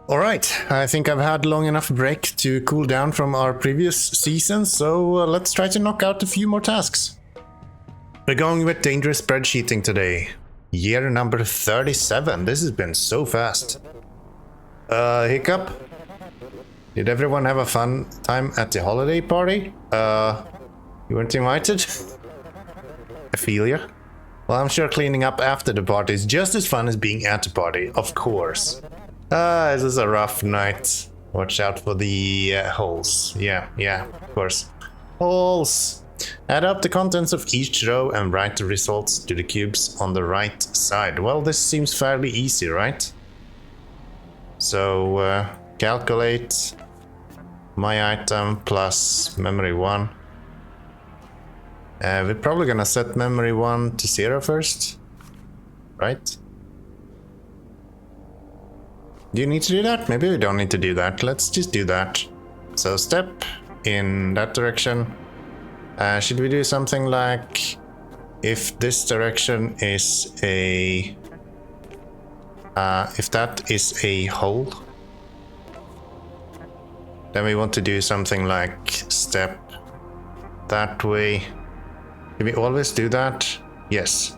Alright, I think I've had long enough break to cool down from our previous season, so let's try to knock out a few more tasks. We're going with dangerous spreadsheeting today. Year number 37, this has been so fast. Hiccup? Did everyone have a fun time at the holiday party? You weren't invited? I feel ya. Well, I'm sure cleaning up after the party is just as fun as being at the party, of course. This is a rough night. Watch out for the holes. Yeah, of course. Holes! Add up the contents of each row and write the results to the cubes on the right side. Well, this seems fairly easy, right? So, calculate my item plus memory 1. We're probably gonna set memory 1 to 0 first, right? Do you need to do that? Maybe we don't need to do that. Let's just do that. So step in that direction. Should we do something like if this direction is a... if that is a hole, then we want to do something like step that way. Can we always do that? Yes.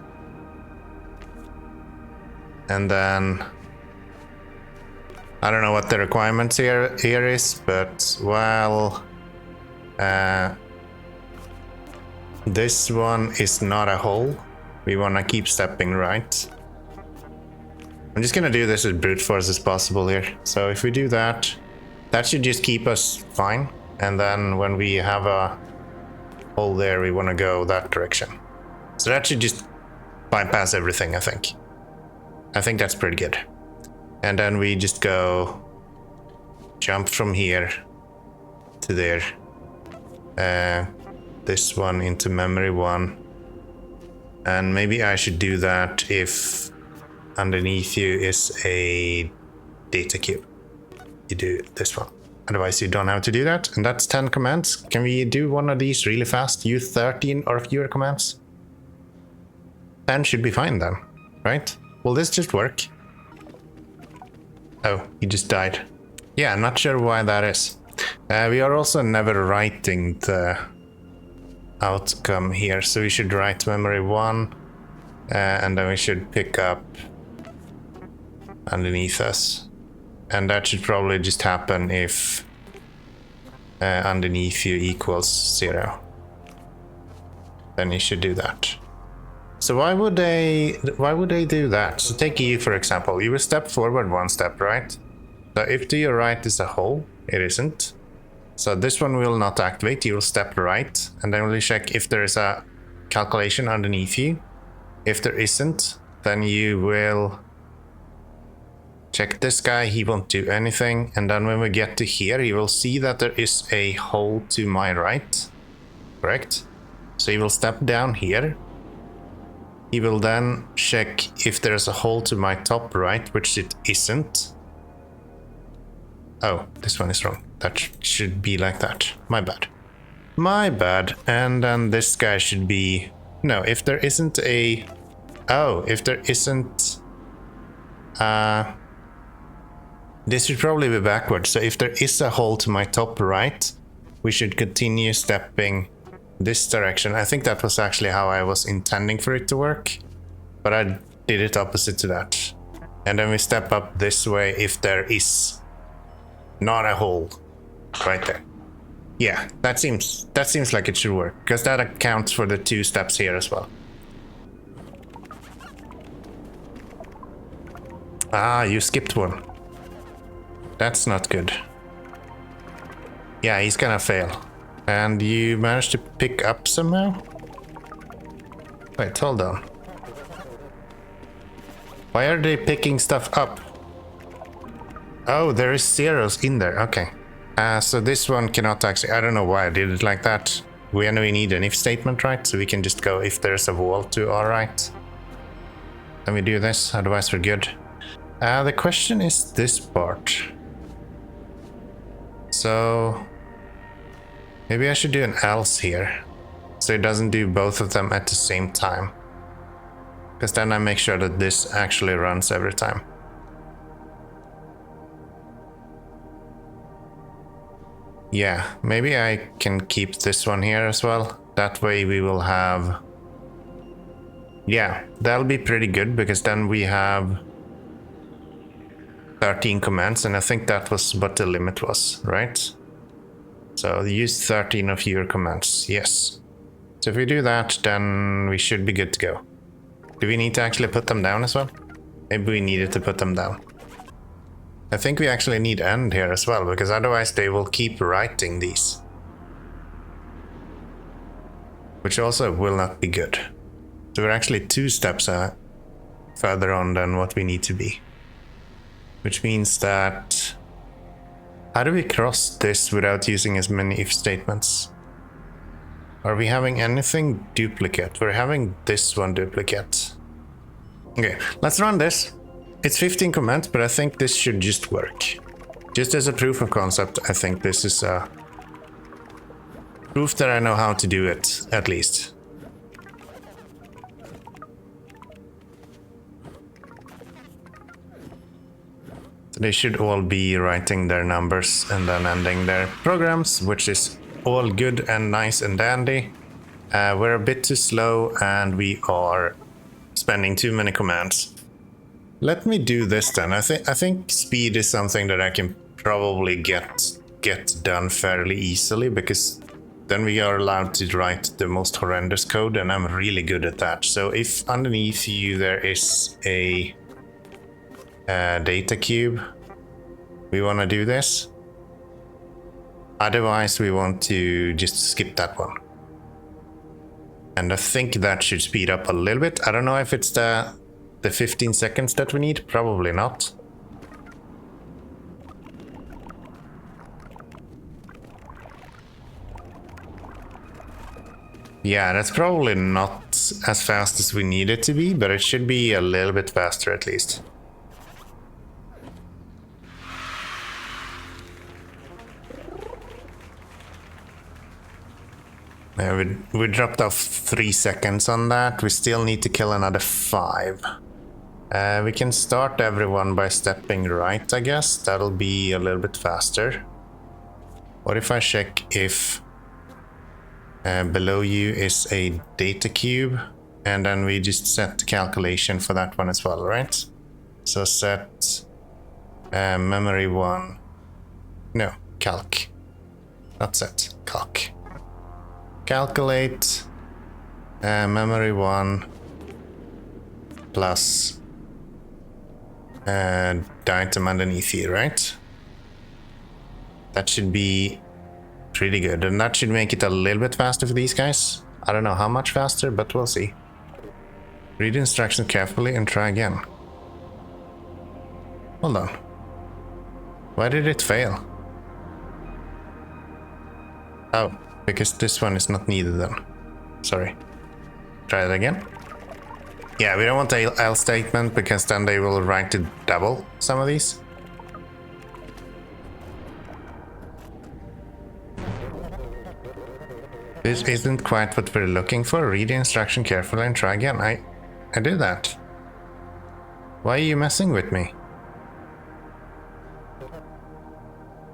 And then... I don't know what the requirements here is, but well, this one is not a hole. We want to keep stepping right. I'm just gonna do this as brute force as possible here. So if we do that, that should just keep us fine. And then when we have a hole there, we want to go that direction. So that should just bypass everything, I think. I think that's pretty good. And then we just go jump from here to there. This one into memory 1. And maybe I should do that if underneath you is a data cube. You do this one. Otherwise you don't have to do that. And that's 10 commands. Can we do one of these really fast? Use 13 or fewer commands? 10 should be fine then, right? Will this just work? Oh, he just died. Yeah, I'm not sure why that is. We are also never writing the outcome here, so we should write memory 1, and then we should pick up underneath us. And that should probably just happen if underneath you equals 0. Then you should do that. So why would they do that? So take you for example, you will step forward 1 step, right? So if to your right is a hole, it isn't. So this one will not activate, you will step right, and then we'll check if there is a calculation underneath you. If there isn't, then you will check this guy, he won't do anything, and then when we get to here, you will see that there is a hole to my right, correct? So you will step down here. He will then check if there's a hole to my top right, which it isn't. Oh, this one is wrong. That should be like that. My bad. My bad. And then this guy should be... No, if there isn't a... Oh, if there isn't... This should probably be backwards. So if there is a hole to my top right, we should continue stepping this direction. I think that was actually how I was intending for it to work, but I did it opposite to that. And then we step up this way if there is not a hole right there. Yeah, that seems like it should work, because that accounts for the 2 steps here as well. Ah, you skipped one. That's not good. Yeah, he's gonna fail. And you managed to pick up somehow? Wait, hold on. Why are they picking stuff up? Oh, there is zeros in there. Okay. So this one cannot actually... I don't know why I did it like that. We need an if statement, right? So we can just go if there's a wall to our right. Then we do this, otherwise we're good. The question is this part. So... maybe I should do an else here, so it doesn't do both of them at the same time. Because then I make sure that this actually runs every time. Yeah, maybe I can keep this one here as well. That way we will have... Yeah, that'll be pretty good, because then we have 13 commands, and I think that was what the limit was, right? So use 13 of your commands, yes. So if we do that, then we should be good to go. Do we need to actually put them down as well? Maybe we needed to put them down. I think we actually need end here as well, because otherwise they will keep writing these. Which also will not be good. So we're actually 2 steps further on than what we need to be. Which means that... How do we cross this without using as many if statements? Are we having anything duplicate? We're having this one duplicate. Okay, let's run this. It's 15 commands, but I think this should just work. Just as a proof of concept, I think this is a proof that I know how to do it, at least. So they should all be writing their numbers and then ending their programs, which is all good and nice and dandy. We're a bit too slow and we are spending too many commands. Let me do this then. I think speed is something that I can probably get done fairly easily, because then we are allowed to write the most horrendous code, and I'm really good at that. So if underneath you there is a data cube, we want to do this. Otherwise we want to just skip that one. And I think that should speed up a little bit. I don't know if it's the 15 seconds that we need, probably not. Yeah, that's probably not as fast as we need it to be, but it should be a little bit faster at least. Yeah, we dropped off 3 seconds on that. We still need to kill another 5. We can start everyone by stepping right, I guess. That'll be a little bit faster. What if I check if below you is a data cube, and then we just set the calculation for that one as well, right? So set memory 1. No, calc. Not set, calc. Calculate memory 1 plus the item underneath here, right? That should be pretty good, and that should make it a little bit faster for these guys. I don't know how much faster, but we'll see. Read the instructions carefully and try again. Hold on. Why did it fail? Oh, because this one is not needed then. Sorry. Try it again. Yeah, we don't want the else statement, because then they will write to double some of these. This isn't quite what we're looking for. Read the instruction carefully and try again. I did that. Why are you messing with me?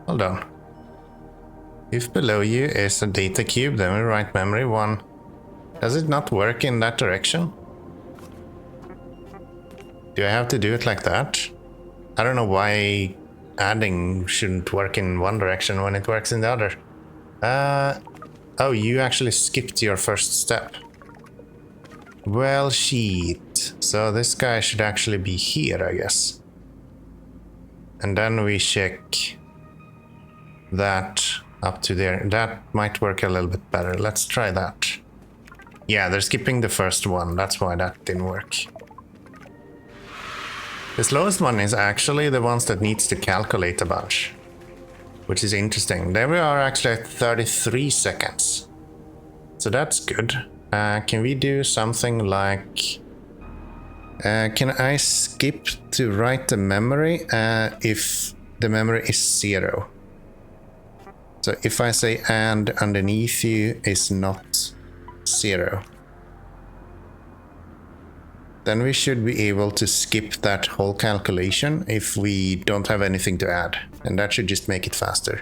Hold on. If below you is a data cube, then we write memory 1. Does it not work in that direction? Do I have to do it like that? I don't know why adding shouldn't work in one direction when it works in the other. Oh, you actually skipped your first step. Well, shit. So this guy should actually be here, I guess. And then we check that up to there. That might work a little bit better. Let's try that. Yeah, they're skipping the first one. That's why that didn't work. The slowest one is actually the ones that needs to calculate a bunch, which is interesting. There we are actually at 33 seconds. So that's good. Can we do something like... can I skip to write the memory if the memory is 0? So if I say and underneath you is not 0, then we should be able to skip that whole calculation if we don't have anything to add. And that should just make it faster.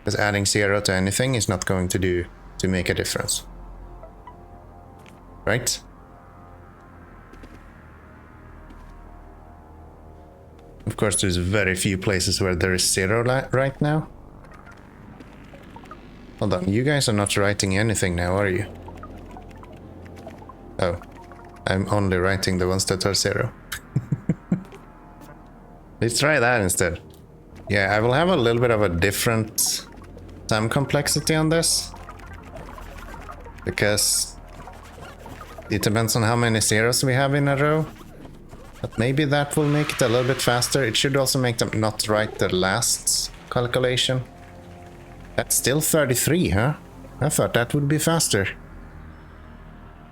Because adding 0 to anything is not going to make a difference. Right? Of course, there's very few places where there is 0 right now. Hold on, you guys are not writing anything now, are you? Oh, I'm only writing the ones that are 0. Let's try that instead. Yeah, I will have a little bit of a different time complexity on this. Because it depends on how many zeros we have in a row. But maybe that will make it a little bit faster. It should also make them not write the last calculation. That's still 33, huh? I thought that would be faster.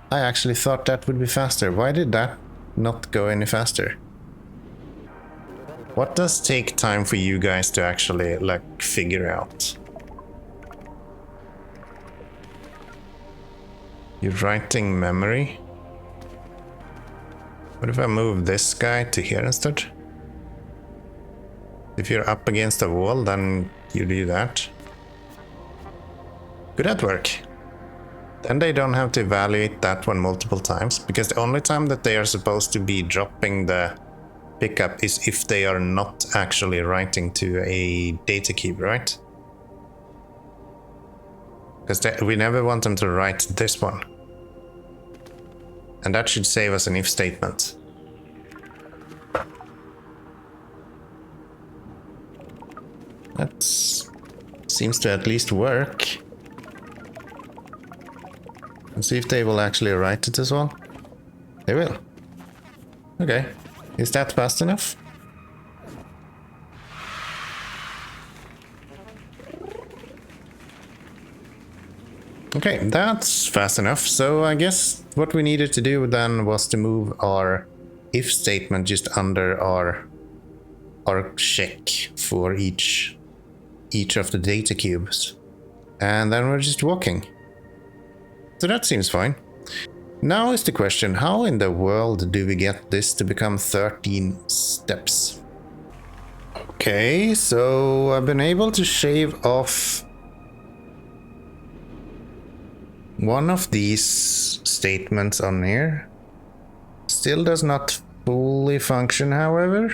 I actually thought that would be faster. Why did that not go any faster? What does take time for you guys to actually, like, figure out? You're writing memory? What if I move this guy to here instead? If you're up against a wall, then you do that. Could that work? Then they don't have to evaluate that one multiple times, because the only time that they are supposed to be dropping the pickup is if they are not actually writing to a data cube, right? Because we never want them to write this one. And that should save us an if statement. That seems to at least work. Let's see if they will actually write it as well. They will. Okay. Is that fast enough? Okay, that's fast enough. So I guess what we needed to do then was to move our if statement just under our check for each of the data cubes. And then we're just walking. So that seems fine. Now is the question, how in the world do we get this to become 13 steps? Okay, so I've been able to shave off one of these statements on here. Still does not fully function, however.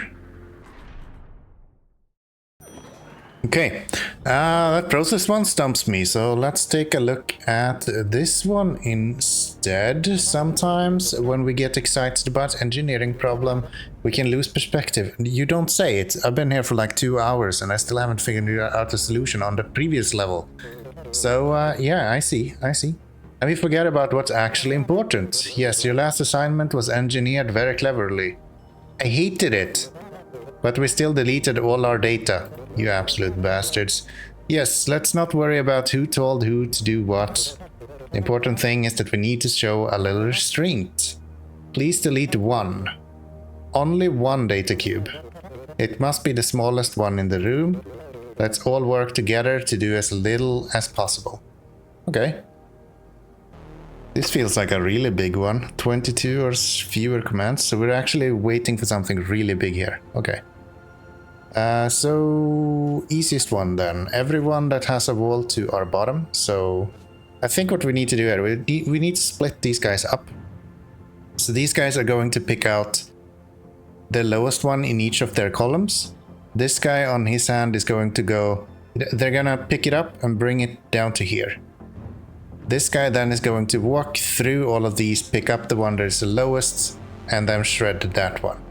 Okay, that process one stumps me, so let's take a look at this one instead. Sometimes when we get excited about engineering problem, we can lose perspective. You don't say it. I've been here for like 2 hours and I still haven't figured out a solution on the previous level. So yeah, I see. And we forget about what's actually important. Yes, your last assignment was engineered very cleverly. I hated it. But we still deleted all our data. You absolute bastards. Yes, let's not worry about who told who to do what. The important thing is that we need to show a little restraint. Please delete one. Only one data cube. It must be the smallest one in the room. Let's all work together to do as little as possible. Okay. This feels like a really big one. 22 or fewer commands, so we're actually waiting for something really big here. Okay. So easiest one then. Everyone that has a wall to our bottom. So I think what we need to do here, we need to split these guys up. So these guys are going to pick out the lowest one in each of their columns. This guy on his hand is going to go, they're gonna pick it up and bring it down to here. This guy then is going to walk through all of these, pick up the one that is the lowest, and then shred that one.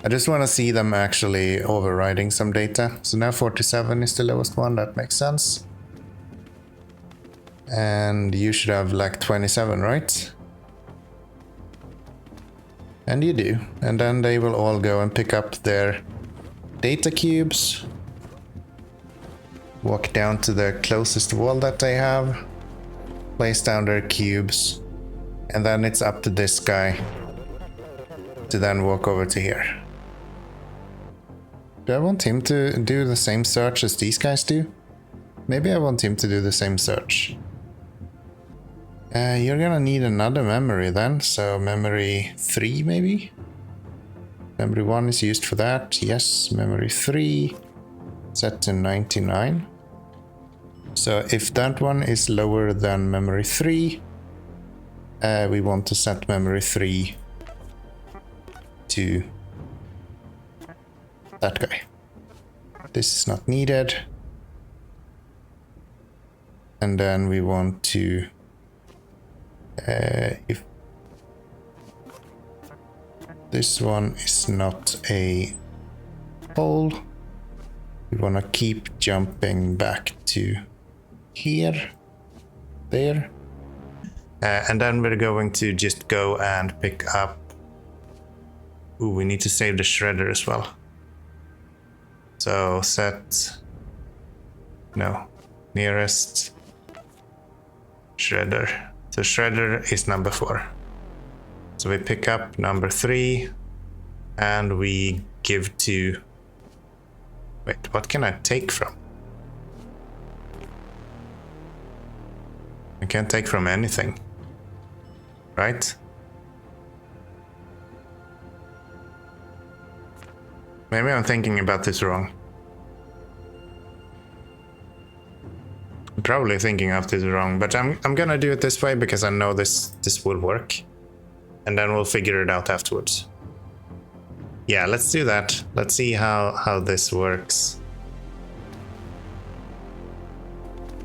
I just want to see them actually overriding some data. So now 47 is the lowest one, that makes sense. And you should have like 27, right? And you do. And then they will all go and pick up their data cubes. Walk down to the closest wall that they have. Place down their cubes, and then it's up to this guy to then walk over to here. Do I want him to do the same search as these guys do? Maybe I want him to do the same search. You're gonna need another memory then, so memory 3 maybe? Memory 1 is used for that, yes, memory 3, set to 99. So if that one is lower than memory 3, we want to set memory 3 to that guy. This is not needed. And then we want to, if this one is not a hole, we want to keep jumping back to here, there. And then we're going to just go and pick up. Ooh, we need to save the shredder as well. So set, no, nearest shredder. So shredder is number 4. So we pick up number 3 and we give to, wait, what can I take from? I can't take from anything, right? Maybe I'm thinking about this wrong. I'm probably thinking of this wrong, but I'm gonna do it this way because I know this will work. And then we'll figure it out afterwards. Yeah, let's do that. Let's see how this works.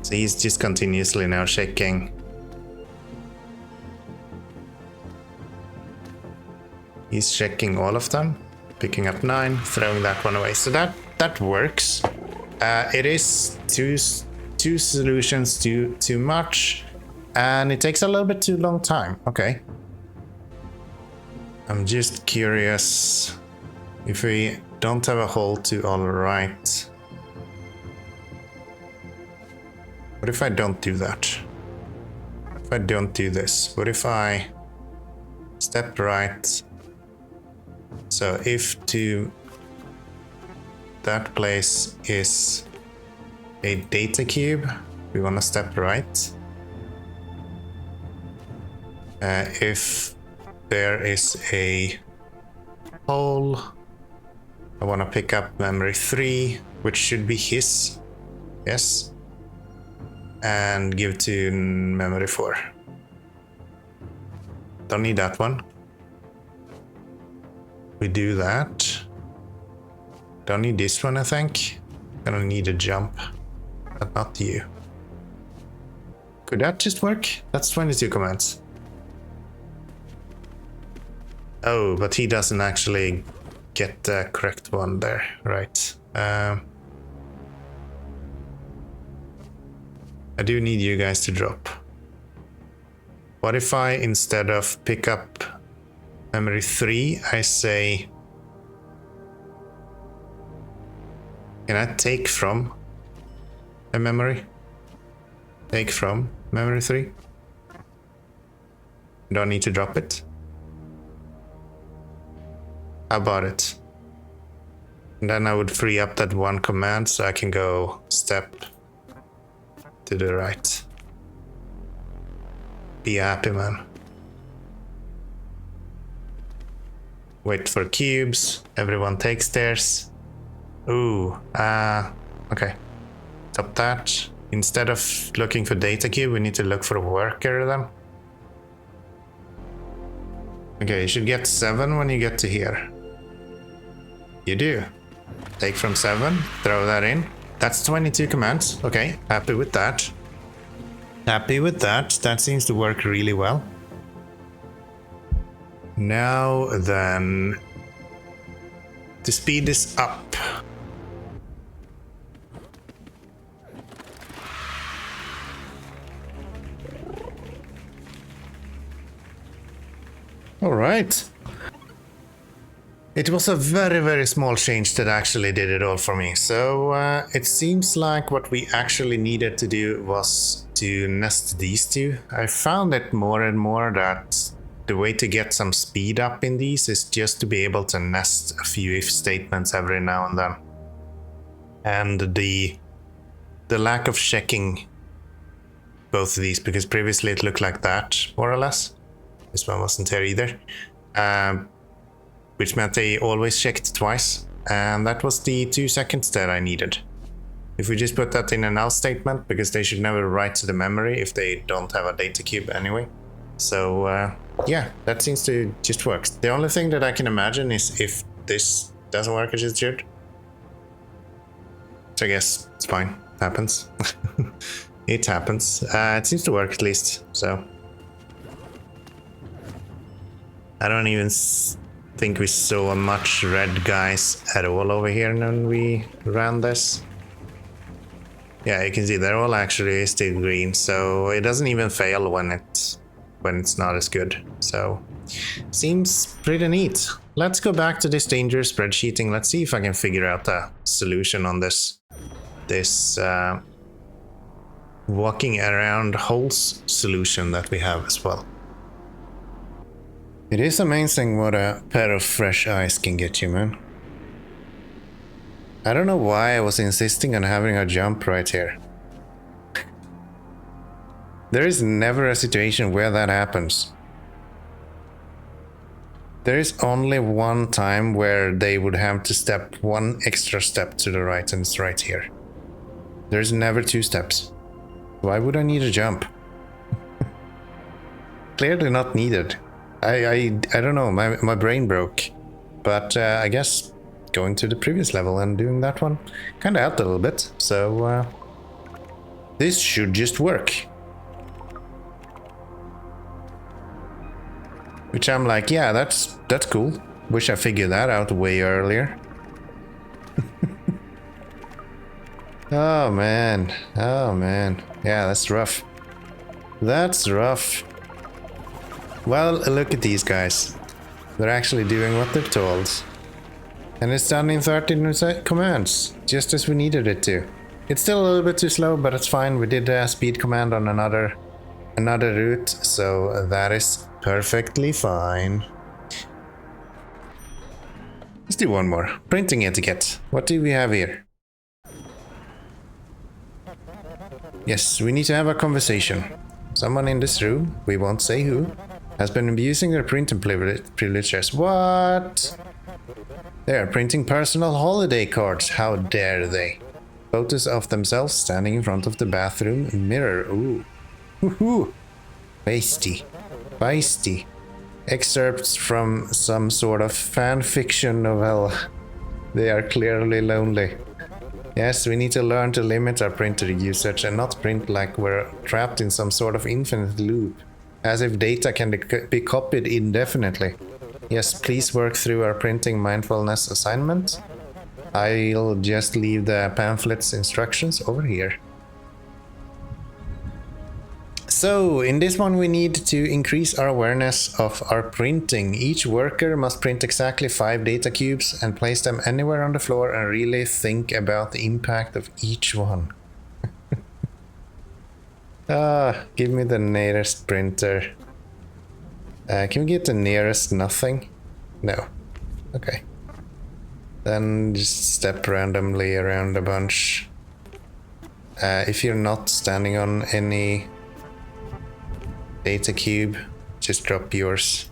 So he's just continuously now checking. He's checking all of them, picking up 9, throwing that one away. So that works. It is two solutions too much, and it takes a little bit too long time. Okay. I'm just curious if we don't have a hole to all right. What if I don't do that? If I don't do this, what if I step right? So if to that place is a data cube, we want to step right. If there is a hole, I want to pick up memory 3, which should be his. Yes. And give to memory 4. Don't need that one. We do that. Don't need this one, I think. Gonna need a jump, but not you. Could that just work? That's 22 commands. Oh, but he doesn't actually get the correct one there, right? I do need you guys to drop. What if I, instead of pick up memory 3, I say, can I take from a memory? Take from memory 3? Don't need to drop it. How about it? And then I would free up that one command so I can go step to the right. Be happy, man. Wait for cubes. Everyone takes theirs. Ooh, okay. Stop that. Instead of looking for data cube, we need to look for a worker then. Okay, you should get 7 when you get to here. You do. Take from 7, throw that in. That's 22 commands. Okay, happy with that. Happy with that. That seems to work really well. Now then, to speed this up. All right. It was a very, very small change that actually did it all for me. So it seems like what we actually needed to do was to nest these two. I found it more and more that the way to get some speed up in these is just to be able to nest a few if statements every now and then. And the lack of checking both of these, because previously it looked like that, more or less. This one wasn't here either. Which meant they always checked twice, and that was the 2 seconds that I needed. If we just put that in an else statement, because they should never write to the memory if they don't have a data cube anyway. So yeah, that seems to just work. The only thing that I can imagine is if this doesn't work as it should. So I guess it's fine. It happens. It happens. It seems to work at least, so. I don't even think we saw much red guys at all over here when we ran this. Yeah, you can see they're all actually still green, so it doesn't even fail when it's not as good. So seems pretty neat. Let's go back to this dangerous spreadsheeting. Let's see if I can figure out a solution on this walking around holes solution that we have as well. It is amazing what a pair of fresh eyes can get you, man. I don't know why I was insisting on having a jump right here. There is never a situation where that happens. There is only one time where they would have to step one extra step to the right, and it's right here. There's never two steps. Why would I need a jump? Clearly not needed. I don't know, my brain broke. But I guess going to the previous level and doing that one kind of helped a little bit. So this should just work. Which I'm like, yeah, that's cool. Wish I figured that out way earlier. Oh man, oh man. Yeah, that's rough. That's rough. Well, look at these guys. They're actually doing what they're told. And it's done in 13 commands, just as we needed it to. It's still a little bit too slow, but it's fine. We did a speed command on another route, so that is perfectly fine. Let's do one more. Printing etiquette. What do we have here? Yes, we need to have a conversation. Someone in this room, we won't say who, has been abusing their printing privileges. What? They are printing personal holiday cards. How dare they? Photos of themselves standing in front of the bathroom mirror. Ooh. Woohoo. Feisty. Feisty. Excerpts from some sort of fan fiction novella. They are clearly lonely. Yes, we need to learn to limit our printer usage and not print like we're trapped in some sort of infinite loop, as if data can be copied indefinitely. Yes, please work through our printing mindfulness assignment. I'll just leave the pamphlet's instructions over here. So, in this one we need to increase our awareness of our printing. Each worker must print exactly 5 data cubes and place them anywhere on the floor and really think about the impact of each one. Give me the nearest printer. Can we get the nearest nothing? No. Okay. Then just step randomly around a bunch. If you're not standing on any data cube, just drop yours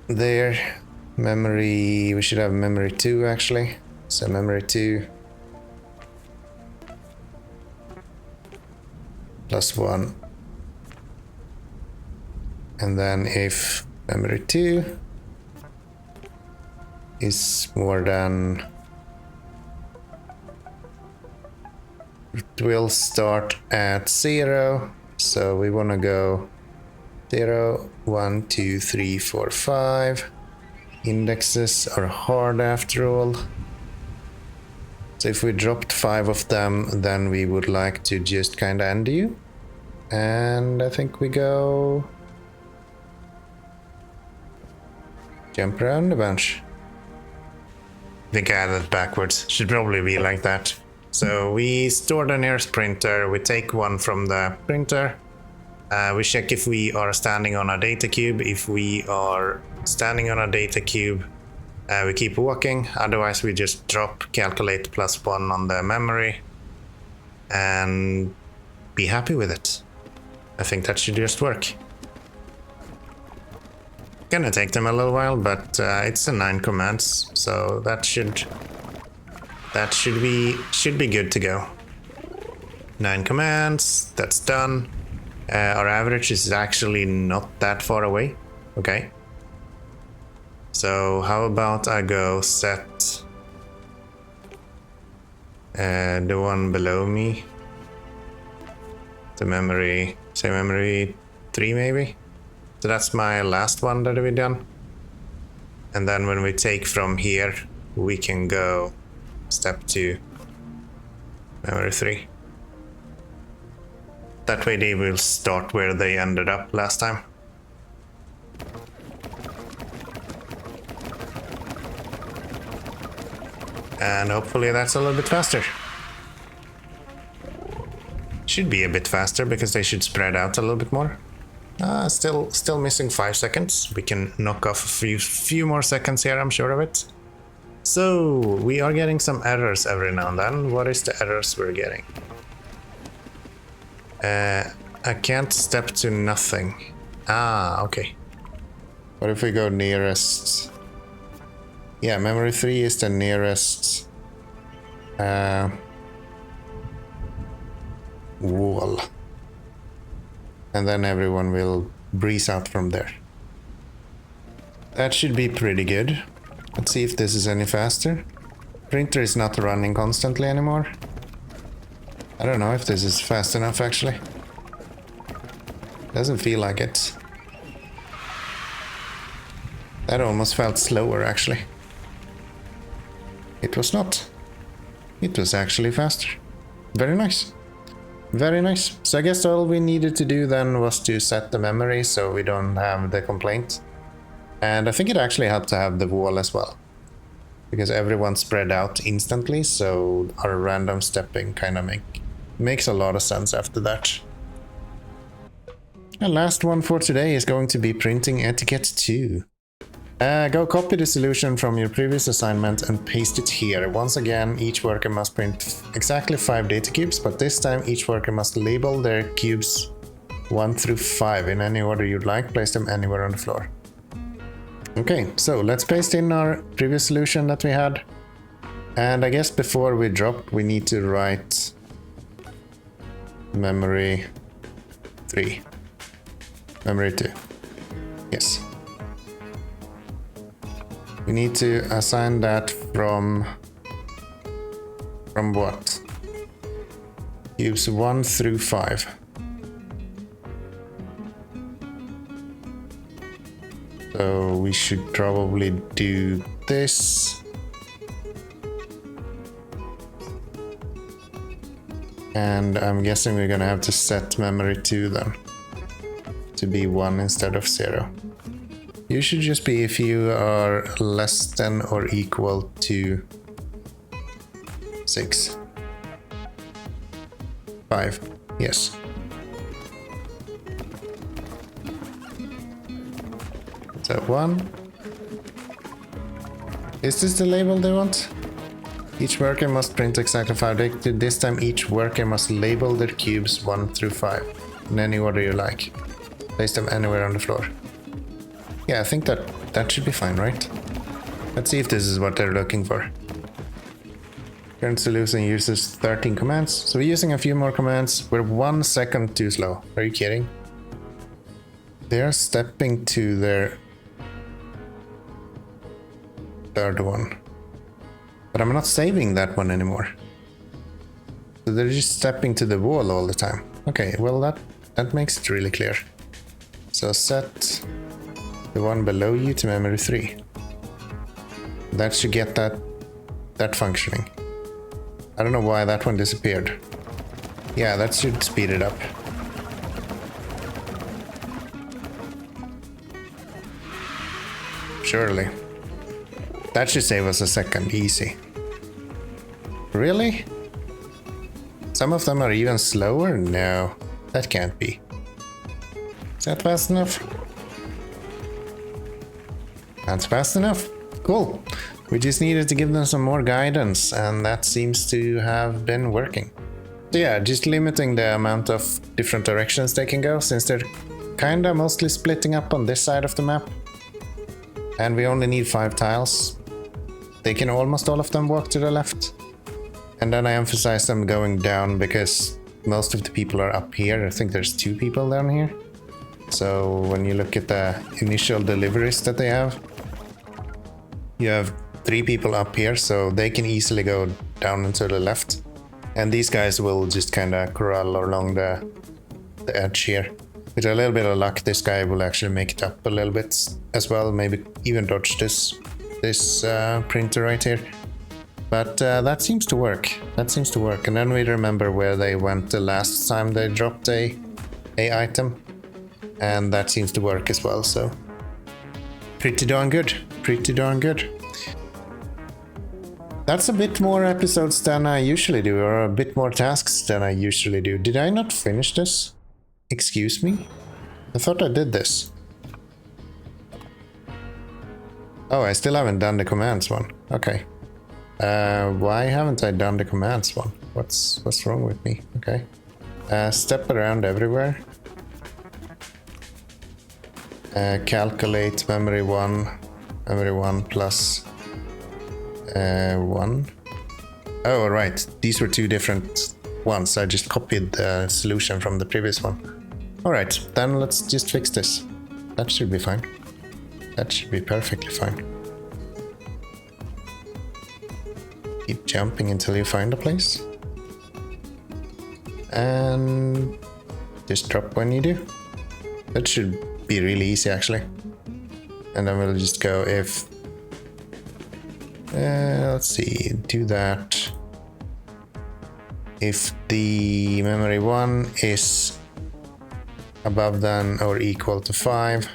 there. Memory, we should have memory 2 actually. So memory 2 plus 1. And then if memory 2 is more than, it will start at 0. So we want to go 0, 1, 2, 3, 4, 5. Indexes are hard after all. So if we dropped 5 of them, then we would like to just kind of undo you. And I think we go jump around a bunch. I think I had it backwards. Should probably be like that. So we store the nearest printer, we take one from the printer, we check if we are standing on a data cube. If we are standing on a data cube, we keep walking, otherwise we just drop calculate plus 1 on the memory and be happy with it. I think that should just work. Gonna take them a little while, but it's a 9 commands, so that should That should be good to go. 9 commands, that's done. Our average is actually not that far away. Okay. So how about I go set the one below me to memory, say memory 3 maybe. So that's my last one that we've done. And then when we take from here, we can go step 2, memory 3. That way they will start where they ended up last time. And hopefully that's a little bit faster. Should be a bit faster because they should spread out a little bit more. Still missing 5 seconds. We can knock off a few more seconds here, I'm sure of it. So we are getting some errors every now and then. What is the errors we're getting? I can't step to nothing. Okay. What if we go nearest? Yeah, memory 3 is the nearest wall. And then everyone will breeze out from there. That should be pretty good. Let's see if this is any faster. Printer is not running constantly anymore. I don't know if this is fast enough actually. Doesn't feel like it. That almost felt slower actually. It was not. It was actually faster. Very nice. Very nice. So I guess all we needed to do then was to set the memory so we don't have the complaint. And I think it actually helped to have the wall as well. Because everyone spread out instantly, so our random stepping kind of makes a lot of sense after that. The last one for today is going to be printing etiquette 2. Go copy the solution from your previous assignment and paste it here. Once again, each worker must print exactly 5 data cubes, but this time each worker must label their cubes 1 through 5 in any order you'd like. Place them anywhere on the floor. Okay, so let's paste in our previous solution that we had. And I guess before we drop, we need to write memory 3. Memory 2. Yes. We need to assign that from what? Cubes 1 through 5. So we should probably do this. And I'm guessing we're gonna have to set memory 2 then to be 1 instead of 0. You should just be if you are less than or equal to 6. 5. Yes. So 1. Is this the label they want? Each worker must print exactly 5 data. This time each worker must label their cubes 1 through 5 in any order you like. Place them anywhere on the floor. Yeah, I think that should be fine, right? Let's see if this is what they're looking for. Current solution uses 13 commands, so we're using a few more commands. We're 1 second too slow. Are you kidding? They're stepping to their third one. But I'm not saving that one anymore. So they're just stepping to the wall all the time. Okay, well that makes it really clear. So set the one below you to memory 3. That should get that functioning. I don't know why that one disappeared. Yeah, that should speed it up. Surely. That should save us a second, easy. Really? Some of them are even slower? No, that can't be. Is that fast enough? That's fast enough. Cool. We just needed to give them some more guidance, and that seems to have been working. So yeah, just limiting the amount of different directions they can go, since they're kinda mostly splitting up on this side of the map. And we only need 5 tiles. They can almost all of them walk to the left. And then I emphasize them going down because most of the people are up here. I think there's 2 people down here. So when you look at the initial deliveries that they have, you have 3 people up here, so they can easily go down and to the left. And these guys will just kind of crawl along the edge here. With a little bit of luck, this guy will actually make it up a little bit as well. Maybe even dodge this printer right here. But that seems to work. That seems to work. And then we remember where they went the last time they dropped a item. And that seems to work as well, so pretty darn good. Pretty darn good. That's a bit more episodes than I usually do, or a bit more tasks than I usually do. Did I not finish this? Excuse me? I thought I did this. Oh, I still haven't done the commands one. Okay. Why haven't I done the commands one? What's wrong with me? Okay. Step around everywhere. Calculate memory 1 plus 1. Oh, right. These were 2 different ones. I just copied the solution from the previous one. Alright, then let's just fix this. That should be fine. That should be perfectly fine. Keep jumping until you find a place. And just drop when you do. That should be really easy actually. And then we'll just go if... let's see, do that. If the memory 1 is above than or equal to 5.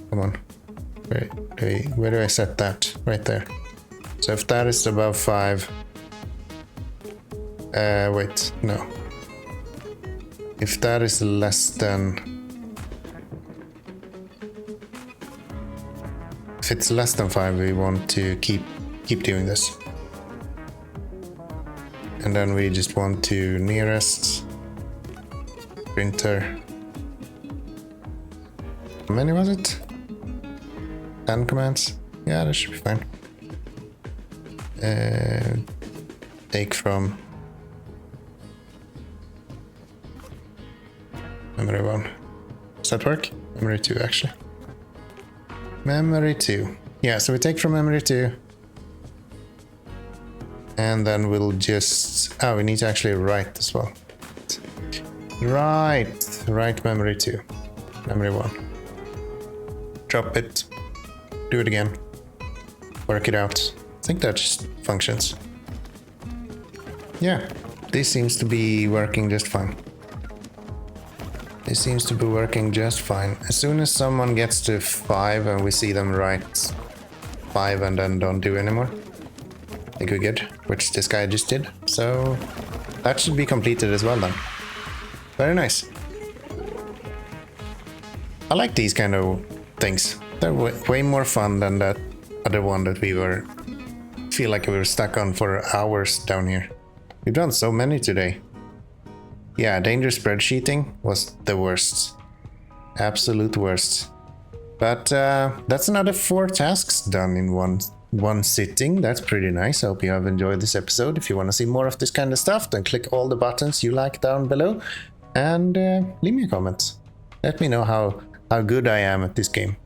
Come on. Where do I set that? Right there. So if that is above 5. Wait, no. If that is less than... If it's less than 5, we want to keep doing this. And then we just want to nearest printer. How many was it? 10 commands? Yeah, that should be fine. Take from memory 1. Does that work? Memory 2 actually. Memory 2. Yeah, so we take from memory 2. And then we'll just... Oh, we need to actually write as well. Write memory 2. Memory 1. Drop it. Do it again. Work it out. I think that just functions. Yeah, this seems to be working just fine. This seems to be working just fine. As soon as someone gets to 5 and we see them write 5 and then don't do anymore, I think we're good, which this guy just did. So that should be completed as well then. Very nice. I like these kind of things. They're way more fun than that other one that we feel like we were stuck on for hours down here. We've done so many today. Yeah, dangerous spreadsheeting was the worst. Absolute worst. But that's another 4 tasks done in one sitting. That's pretty nice. I hope you have enjoyed this episode. If you want to see more of this kind of stuff, then click all the buttons you like down below and leave me a comment. Let me know how good I am at this game.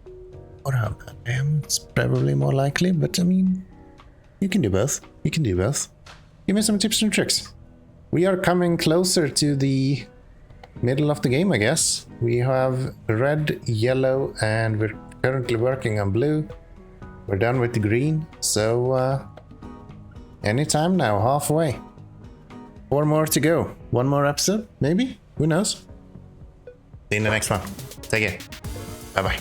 Or how bad I am. It's probably more likely, but I mean, you can do both. You can do both. Give me some tips and tricks. We are coming closer to the middle of the game, I guess. We have red, yellow, and we're currently working on blue. We're done with the green, so anytime now, halfway. 4 more to go. 1 more episode, maybe? Who knows? See you in the next one. Take care. Bye-bye.